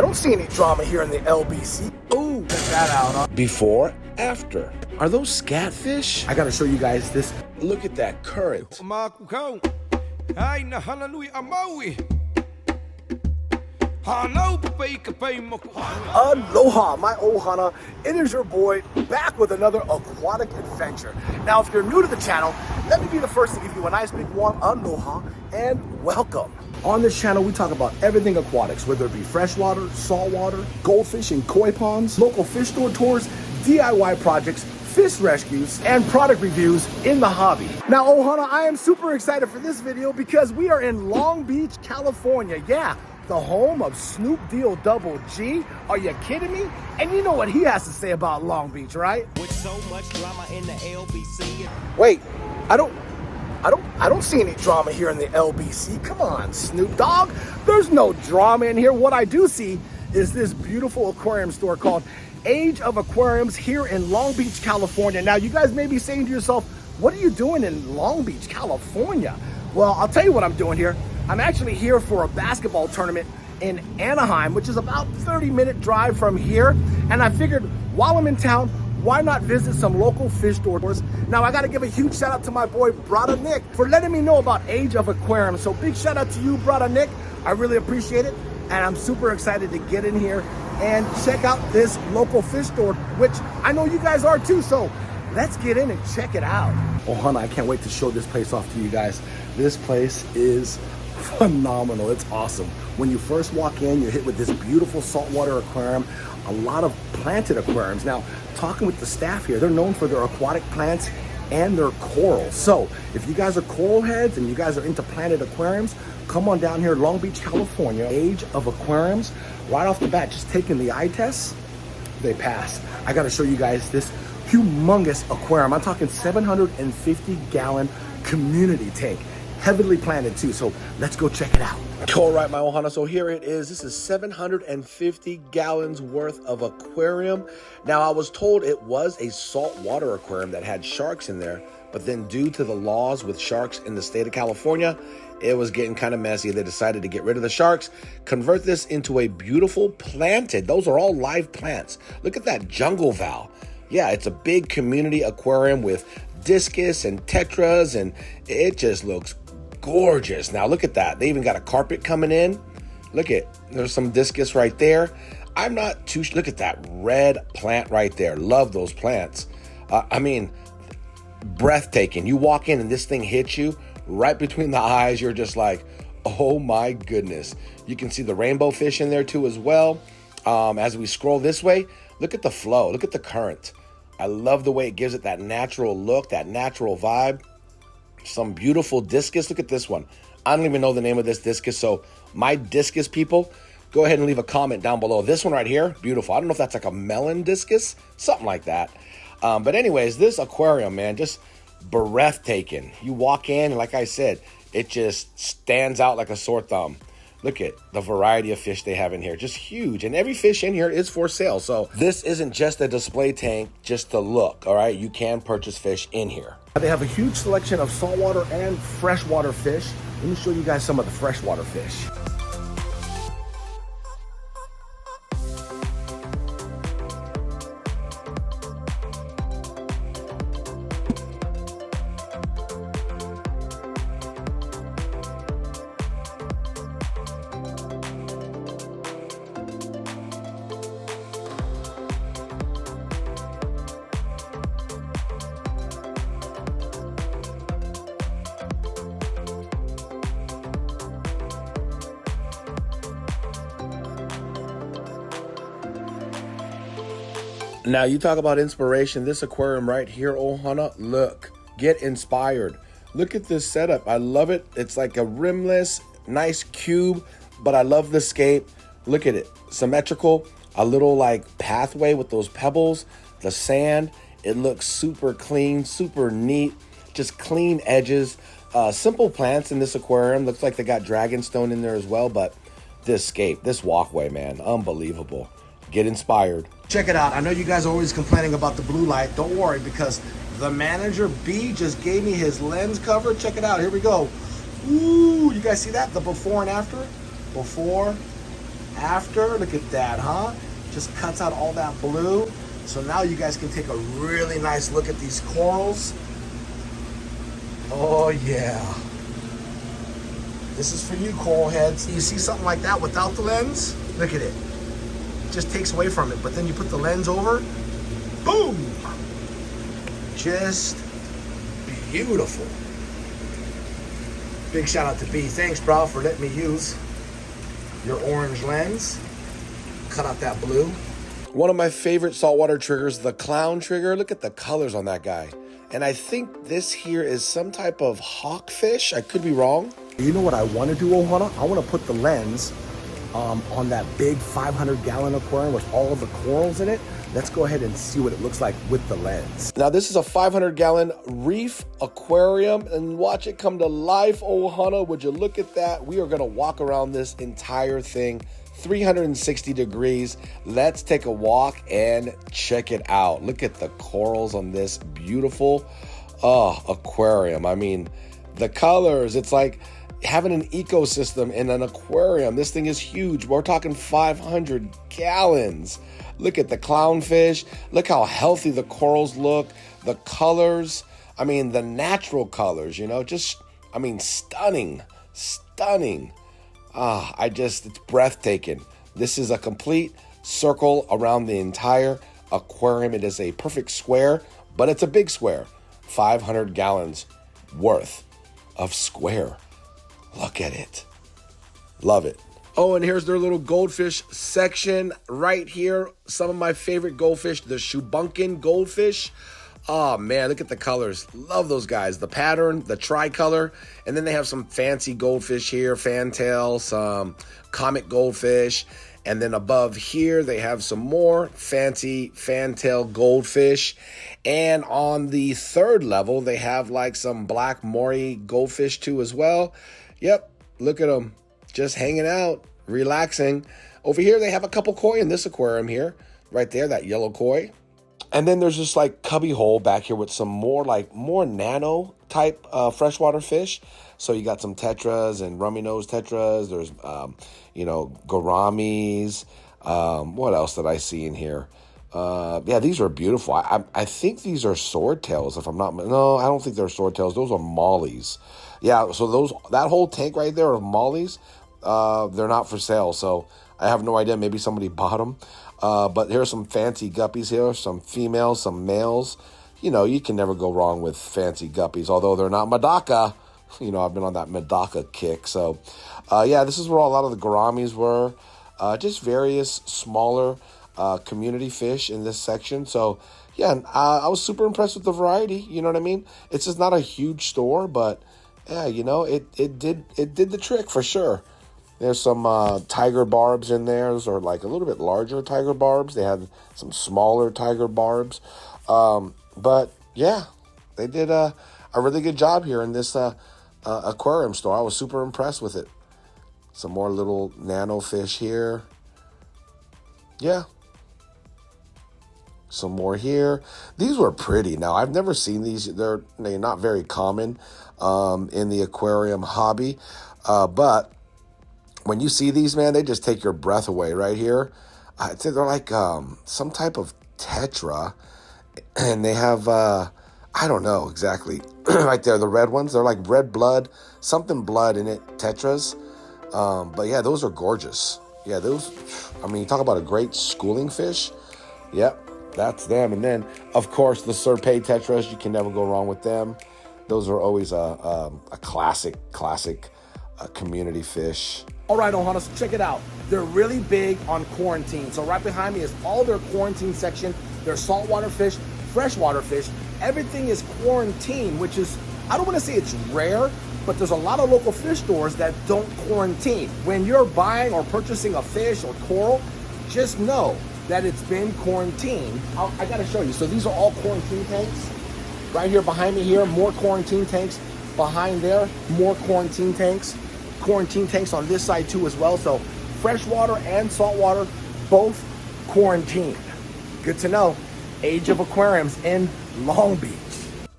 don't see any drama here in the LBC. Ooh, check that out, huh? Before, after. Are those scatfish? I gotta show you guys this. Look at that current. Hana Hui A Maui. Aloha, my ohana. It is your boy back with another aquatic adventure. Now, if you're new to the channel, let me be the first to give you a nice big warm aloha and welcome. On this channel, we talk about everything aquatics, whether it be freshwater, saltwater, goldfish and koi ponds, local fish store tours, DIY projects, fish rescues, and product reviews in the hobby. Now, ohana, I am super excited for this video because we are in Long Beach, California. Yeah, the home of Snoop Deal Double G. Are you kidding me? And you know what he has to say about Long Beach, right? With so much drama in the LBC. Wait, I don't see any drama here in the LBC. Come on, Snoop Dogg. There's no drama in here. What I do see is this beautiful aquarium store called Age of Aquariums here in Long Beach, California. Now, you guys may be saying to yourself, what are you doing in Long Beach, California? Well, I'll tell you what I'm doing here. I'm actually here for a basketball tournament in Anaheim, which is about 30-minute drive from here. And I figured while I'm in town, why not visit some local fish stores? Now, I got to give a huge shout out to my boy, Brother Nick, for letting me know about Age of Aquarium. So big shout out to you, Brother Nick. I really appreciate it. And I'm super excited to get in here and check out this local fish store, which I know you guys are too. So let's get in and check it out. Oh, Hana, I can't wait to show this place off to you guys. This place is phenomenal. It's awesome. When you first walk in, you're hit with this beautiful saltwater aquarium, a lot of planted aquariums. Now, talking with the staff here, they're known for their aquatic plants and their corals. So if you guys are coral heads and you guys are into planted aquariums, come on down here, Long Beach, California. Age of Aquariums. Right off the bat, just taking the eye tests, they pass. I got to show you guys this humongous aquarium. I'm talking 750-gallon community tank. Heavily planted too, so let's go check it out. All right, my ohana, so here it is. This is 750 gallons worth of aquarium. Now, I was told it was a saltwater aquarium that had sharks in there, but then due to the laws with sharks in the state of California, it was getting kind of messy. They decided to get rid of the sharks, convert this into a beautiful planted. Those are all live plants. Look at that jungle val. Yeah, it's a big community aquarium with discus and tetras, and it just looks gorgeous. Now look at that. They even got a carpet coming in. Look at, there's some discus right there. I'm not too, look at that red plant right there. Love those plants. I mean, breathtaking. You walk in and this thing hits you right between the eyes. You're just like, oh my goodness. You can see the rainbow fish in there too as well. As we scroll this way, look at the flow. Look at the current. I love the way it gives it that natural look, that natural vibe. Some beautiful discus. Look at this one. I don't even know the name of this discus. So my discus people, go ahead and leave a comment down below. This one right here, beautiful. I don't know if that's like a melon discus, something like that. But anyways, this aquarium, man, just breathtaking. You walk in, and like I said, it just stands out like a sore thumb. Look at the variety of fish they have in here, just huge. And every fish in here is for sale. So this isn't just a display tank just to look, all right? You can purchase fish in here. They have a huge selection of saltwater and freshwater fish. Let me show you guys some of the freshwater fish. Now, you talk about inspiration. This aquarium right here, ohana, look, get inspired. Look at this setup. I love it. It's like a rimless, nice cube, but I love the scape. Look at it, symmetrical, a little like pathway with those pebbles, the sand. It looks super clean, super neat, just clean edges. Simple plants in this aquarium. Looks like they got dragonstone in there as well, but this scape, this walkway, man, unbelievable. Get inspired. Check it out. I know you guys are always complaining about the blue light. Don't worry, because the manager B just gave me his lens cover. Check it out. Here we go. Ooh, you guys see that? The before and after? Before, after. Look at that, huh? Just cuts out all that blue. So now you guys can take a really nice look at these corals. Oh yeah. This is for you, coral heads. You see something like that without the lens? Look at it. It just takes away from it. But then you put the lens over, boom! Just beautiful. Big shout out to B. Thanks, bro, for letting me use your orange lens. Cut out that blue. One of my favorite saltwater triggers, the clown trigger. Look at the colors on that guy. And I think this here is some type of hawkfish. I could be wrong. You know what I want to do, Ohana? I want to put the lens on that big 500-gallon aquarium with all of the corals in it. Let's go ahead and see what it looks like with the lens. Now this is a 500-gallon Reef Aquarium, and watch it come to life, Ohana. Would you look at that? We are gonna walk around this entire thing 360 degrees. Let's take a walk and check it out. Look at the corals on this beautiful aquarium. I mean, the colors, it's like having an ecosystem in an aquarium. This thing is huge. We're talking 500 gallons. Look at the clownfish. Look how healthy the corals look. The colors, I mean, the natural colors, you know, just, I mean, stunning, stunning. It's breathtaking. This is a complete circle around the entire aquarium. It is a perfect square, but it's a big square. 500 gallons worth of square. Look at it. Love it. Oh, and here's their little goldfish section right here. Some of my favorite goldfish, the Shubunkin goldfish. Oh man, look at the colors. Love those guys. The pattern, the tricolor, and then they have some fancy goldfish here, fantail, some comic goldfish, and then above here they have some more fancy fantail goldfish. And on the third level, they have like some black moray goldfish too as well. Yep, look at them, just hanging out, relaxing. Over here, they have a couple koi in this aquarium here, right there, that yellow koi. And then there's this like cubby hole back here with some more nano type freshwater fish. So you got some tetras and rummy nose tetras. There's, gouramis. What else did I see in here? Yeah, these are beautiful. I think these are swordtails, if I'm not, no, I don't think they're swordtails. Those are mollies. Yeah, so that whole tank right there of mollies, they're not for sale. So I have no idea. Maybe somebody bought them. But here's some fancy guppies here, some females, some males. You know, you can never go wrong with fancy guppies, although they're not Medaka. You know, I've been on that Medaka kick. So, yeah, this is where a lot of the gouramis were. Just various smaller community fish in this section. So, yeah, I was super impressed with the variety. You know what I mean? It's just not a huge store, but, yeah, you know, it did the trick for sure. There's some tiger barbs in there. Those are like a little bit larger tiger barbs. They had some smaller tiger barbs. But yeah, they did a really good job here in this aquarium store. I was super impressed with it. Some more little nano fish here. Yeah. Some more here. These were pretty. Now, I've never seen these. They're not very common in the aquarium hobby. But when you see these, man, they just take your breath away right here. I'd say they're like some type of tetra, and they have, I don't know exactly, right there, the red ones. They're like red blood, something blood in it, tetras. But yeah, those are gorgeous. Yeah, those, I mean, you talk about a great schooling fish. Yep, that's them. And then, of course, the Serpay tetras, you can never go wrong with them. Those are always a classic community fish. All right, Ohana, so check it out. They're really big on quarantine. So right behind me is all their quarantine section. Their saltwater fish, freshwater fish. Everything is quarantined, which is, I don't want to say it's rare, but there's a lot of local fish stores that don't quarantine. When you're buying or purchasing a fish or coral, just know that it's been quarantined. I got to show you. So these are all quarantine tanks. Right here behind me here, more quarantine tanks. Behind there, more quarantine tanks. Quarantine tanks on this side too as well. So freshwater and saltwater, both quarantined. Good to know. Age of Aquariums in Long Beach.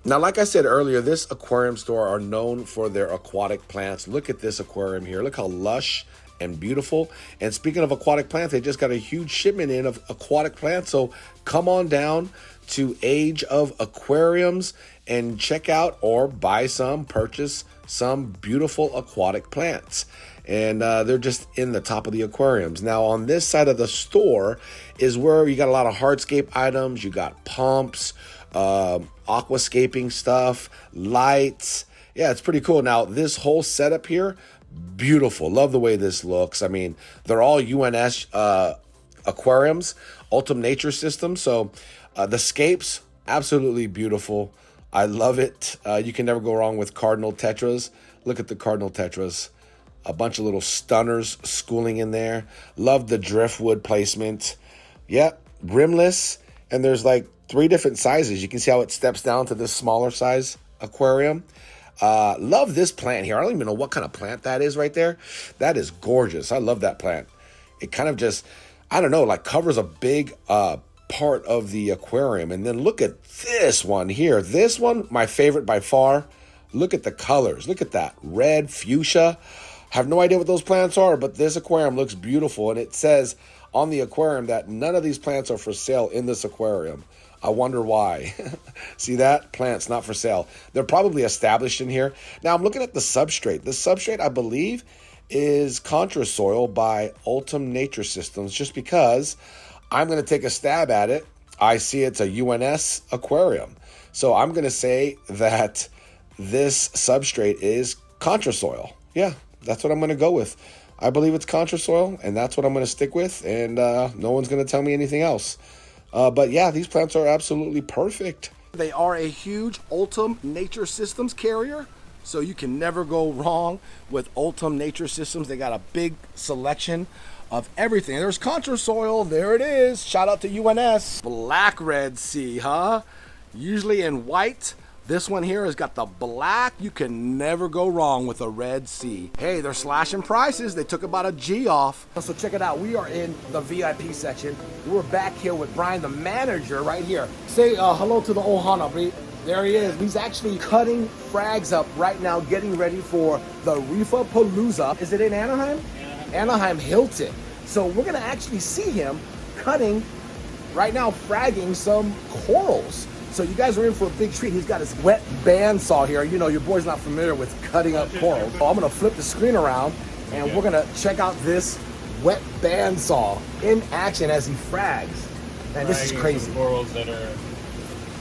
Now, like I said earlier, this aquarium store are known for their aquatic plants. Look at this aquarium here. Look how lush and beautiful. And speaking of aquatic plants, they just got a huge shipment in of aquatic plants. So come on down to Age of Aquariums and check out or buy some, purchase some beautiful aquatic plants. And they're just in the top of the aquariums. Now on this side of the store is where you got a lot of hardscape items. You got pumps, aquascaping stuff, lights. Yeah, it's pretty cool. Now this whole setup here, beautiful. Love the way this looks. I mean, they're all UNS aquariums, Ultum Nature Systems. So the scapes, absolutely beautiful. I love it. You can never go wrong with cardinal tetras. Look at the cardinal tetras. A bunch of little stunners schooling in there. Love the driftwood placement. Yep, rimless. And there's like 3 different sizes. You can see how it steps down to this smaller size aquarium. Love this plant here. I don't even know what kind of plant that is right there. That is gorgeous. I love that plant. It kind of just, I don't know, like covers a big part of the aquarium. And then look at this one here. This one, my favorite by far. Look at the colors. Look at that. Red, fuchsia. Have no idea what those plants are, but this aquarium looks beautiful. And it says on the aquarium that none of these plants are for sale in this aquarium. I wonder why. See that? Plants not for sale. They're probably established in here. Now I'm looking at the substrate. The substrate, I believe, is Contrasoil by Ultum Nature Systems, just because I'm going to take a stab at it. I see it's a UNS aquarium. So I'm going to say that this substrate is Contrasoil. Yeah, that's what I'm going to go with. I believe it's Contrasoil, and that's what I'm going to stick with, and no one's going to tell me anything else. But yeah, these plants are absolutely perfect. They are a huge Ultum Nature Systems carrier, so you can never go wrong with Ultum Nature Systems. They got a big selection of everything. There's Contrasoil, there it is. Shout out to UNS. Black Red Sea, huh? Usually in white. This one here has got the black. You can never go wrong with a Red Sea. Hey, they're slashing prices. They took about a G off. So check it out. We are in the VIP section. We're back here with Brian, the manager, right here. Say hello to the Ohana, Bree. There he is. He's actually cutting frags up right now, getting ready for the Reef Palooza. Is it in Anaheim? Anaheim Hilton. So we're gonna actually see him cutting right now, fragging some corals. So you guys are in for a big treat. He's got his wet bandsaw here. You know, your boy's not familiar with cutting up corals. So I'm gonna flip the screen around and we're gonna check out this wet bandsaw in action as he frags. And this is crazy. Corals that are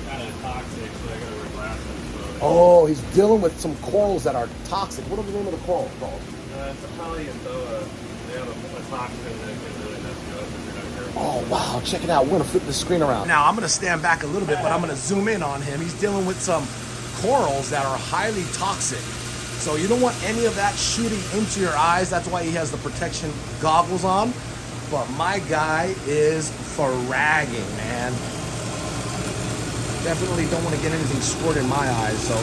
kind of toxic, so they gotta wear glasses. Oh, he's dealing with some corals that are toxic. What are the name of the coral called? It's a polyanthoa. They have a toxin that can really mess you up if you're not careful. Oh, wow. Check it out. We're going to flip the screen around. Now, I'm going to stand back a little bit, but I'm going to zoom in on him. He's dealing with some corals that are highly toxic. So you don't want any of that shooting into your eyes. That's why he has the protection goggles on. But my guy is fragging, man. Definitely don't want to get anything squirt in my eyes, so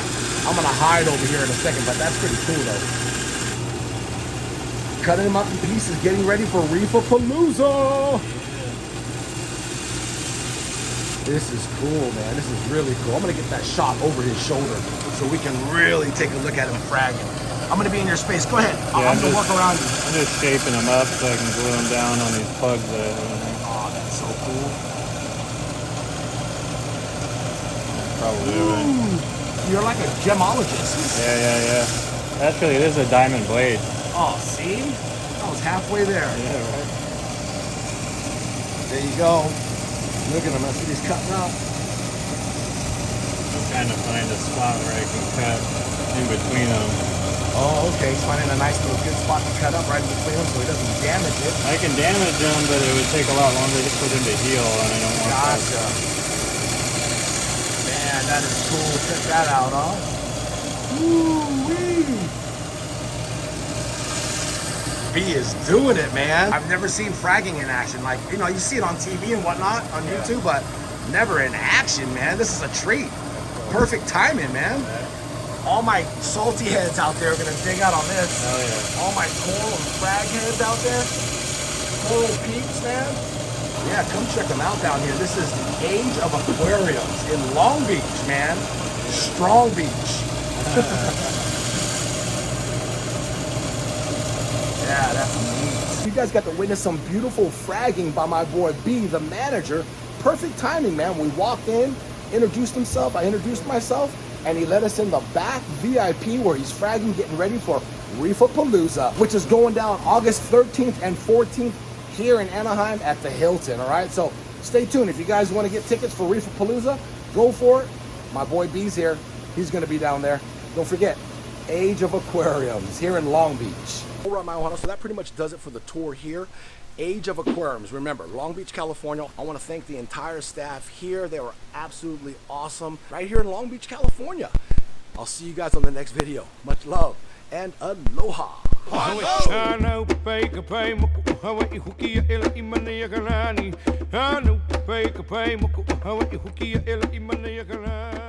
I'm going to hide over here in a second, but that's pretty cool, though. Cutting him up in pieces, getting ready for Reef Palooza. This is cool, man. This is really cool. I'm gonna get that shot over his shoulder so we can really take a look at him fragging. I'm gonna be in your space. Go ahead. I'm gonna work around you. I'm just shaping them up so I can glue them down on these plugs. Oh, that's so cool. Probably. Ooh, you're like a gemologist. Yeah. Actually, it is a diamond blade. Oh, see? I was halfway there. Yeah, right. There you go. Look at him. I see he's cutting up. I'm trying to find a spot where I can cut in between them. Oh, okay. He's finding a nice little good spot to cut up right in between them so he doesn't damage it. I can damage them, but it would take a lot longer for them to heal, and I don't want that. Gotcha. Man, that is cool. Check that out, huh? Woo-wee. B is doing it, man. I've never seen fragging in action. Like, you know, you see it on TV and whatnot on YouTube, but never in action, man. This is a treat. Perfect timing, man. All my salty heads out there are gonna dig out on this. Oh yeah. All my coral and frag heads out there. Coral peeps, man. Yeah, come check them out down here. This is the Age of Aquariums in Long Beach, man. Strong Beach. Yeah, Yeah, that's neat. You guys got to witness some beautiful fragging by my boy B, the manager. Perfect timing, man. We walked in, introduced himself, I introduced myself, and he let us in the back VIP where he's fragging, getting ready for Reef Palooza, which is going down August 13th and 14th here in Anaheim at the Hilton, all right? So stay tuned. If you guys want to get tickets for Reef Palooza, go for it. My boy B's here. He's going to be down there. Don't forget, Age of Aquariums here in Long Beach. All right, my Ohana, so that pretty much does it for the tour here. Age of Aquariums. Remember, Long Beach, California. I want to thank the entire staff here. They were absolutely awesome right here in Long Beach, California. I'll see you guys on the next video. Much love and aloha. Hana Hui A Maui.